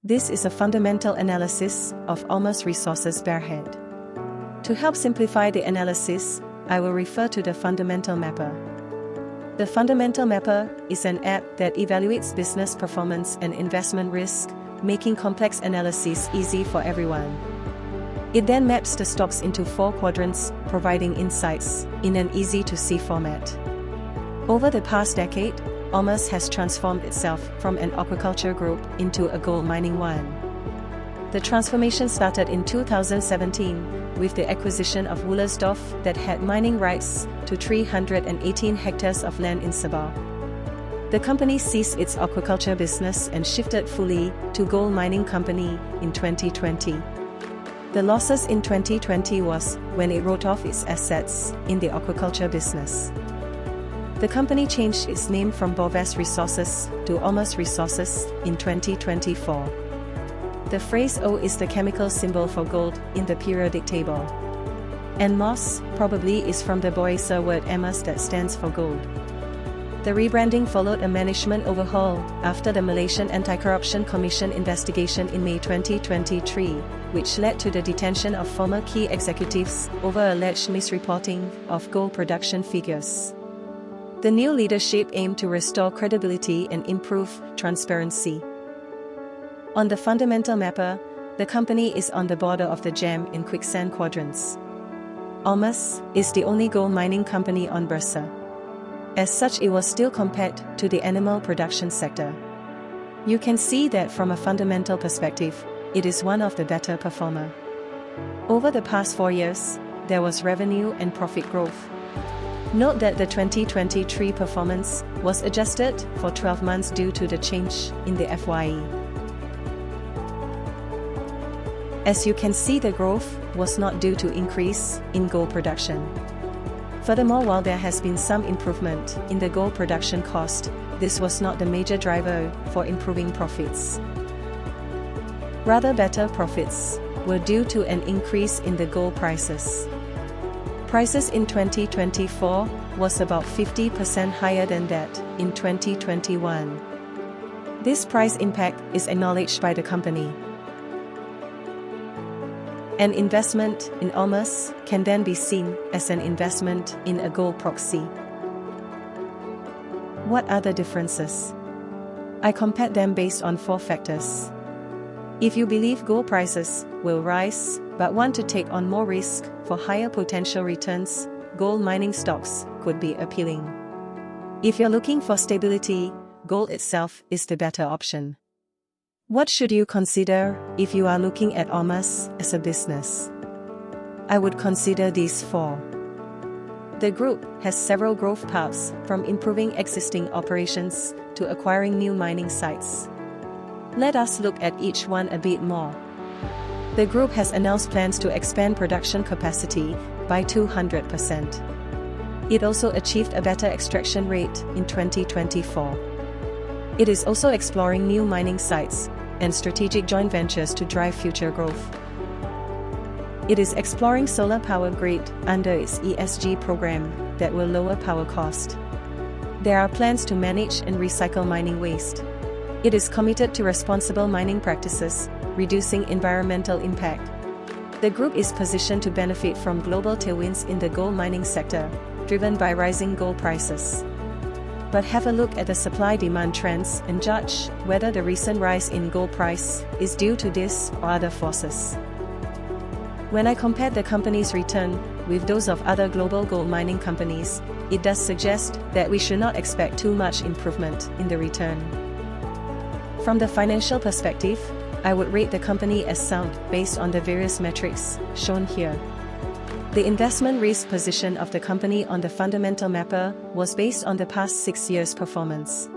This is a fundamental analysis of Aumas Resources Bearhead. To help simplify the analysis, I will refer to the Fundamental Mapper. The Fundamental Mapper is an app that evaluates business performance and investment risk, making complex analysis easy for everyone. It then maps the stocks into 4 quadrants, providing insights in an easy-to-see format. Over the past decade, Aumas has transformed itself from an aquaculture group into a gold mining one. The transformation started in 2017 with the acquisition of Wullersdorf that had mining rights to 318 hectares of land in Sabah. The company ceased its aquaculture business and shifted fully to gold mining company in 2020. The losses in 2020 was when it wrote off its assets in the aquaculture business. The company changed its name from Bovest Resources to Aumas Resources in 2024. The phrase O is the chemical symbol for gold in the periodic table. And MOS probably is from the Boeotia word Aumas that stands for gold. The rebranding followed a management overhaul after the Malaysian Anti-Corruption Commission investigation in May 2023, which led to the detention of former key executives over alleged misreporting of gold production figures. The new leadership aimed to restore credibility and improve transparency. On the Fundamental Mapper, the company is on the border of the gem and quicksand quadrants. Aumas is the only gold mining company on Bursa. As such, it was still compared to the animal production sector. You can see that from a fundamental perspective, it is one of the better performer. Over the past 4 years, there was revenue and profit growth. Note that the 2023 performance was adjusted for 12 months due to the change in the FYE. As you can see, the growth was not due to increase in gold production. Furthermore, while there has been some improvement in the gold production cost, this was not the major driver for improving profits. Rather, better profits were due to an increase in the gold prices. Prices in 2024 was about 50% higher than that in 2021. This price impact is acknowledged by the company. An investment in Aumas can then be seen as an investment in a gold proxy. What are the differences? I compared them based on 4 factors. If you believe gold prices will rise, but want to take on more risk for higher potential returns, gold mining stocks could be appealing. If you're looking for stability, gold itself is the better option. What should you consider if you are looking at Aumas as a business? I would consider these 4. The group has several growth paths, from improving existing operations to acquiring new mining sites. Let us look at each one a bit more. The group has announced plans to expand production capacity by 200%. It also achieved a better extraction rate in 2024. It is also exploring new mining sites and strategic joint ventures to drive future growth. It is exploring solar power grid under its ESG program that will lower power cost. There are plans to manage and recycle mining waste. It is committed to responsible mining practices, reducing environmental impact. The group is positioned to benefit from global tailwinds in the gold mining sector, driven by rising gold prices. But have a look at the supply-demand trends and judge whether the recent rise in gold price is due to this or other forces. When I compared the company's return with those of other global gold mining companies, it does suggest that we should not expect too much improvement in the return. From the financial perspective, I would rate the company as sound based on the various metrics shown here. The investment risk position of the company on the Fundamental Mapper was based on the past 6 years' performance.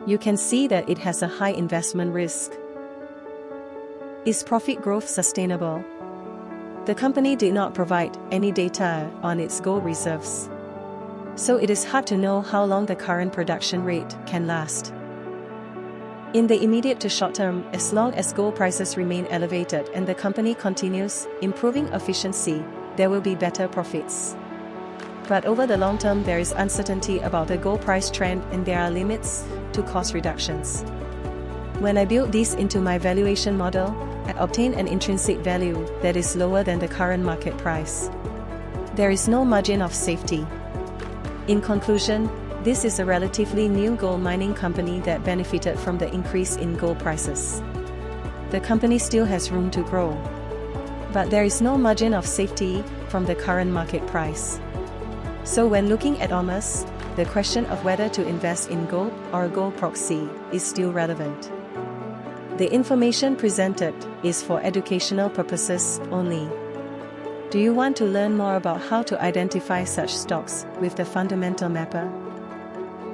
You can see that it has a high investment risk. Is profit growth sustainable? The company did not provide any data on its gold reserves, so it is hard to know how long the current production rate can last. In the immediate to short term, as long as gold prices remain elevated and the company continues improving efficiency, there will be better profits. But over the long term, there is uncertainty about the gold price trend and there are limits to cost reductions. When I built this into my valuation model, I obtained an intrinsic value that is lower than the current market price. There is no margin of safety. In conclusion, this is a relatively new gold mining company that benefited from the increase in gold prices. The company still has room to grow. But there is no margin of safety from the current market price. So when looking at Aumas, the question of whether to invest in gold or a gold proxy is still relevant. The information presented is for educational purposes only. Do you want to learn more about how to identify such stocks with the fundamental mapper?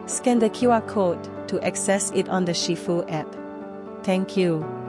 Scan the QR code to access it on the Shifu app. Thank you.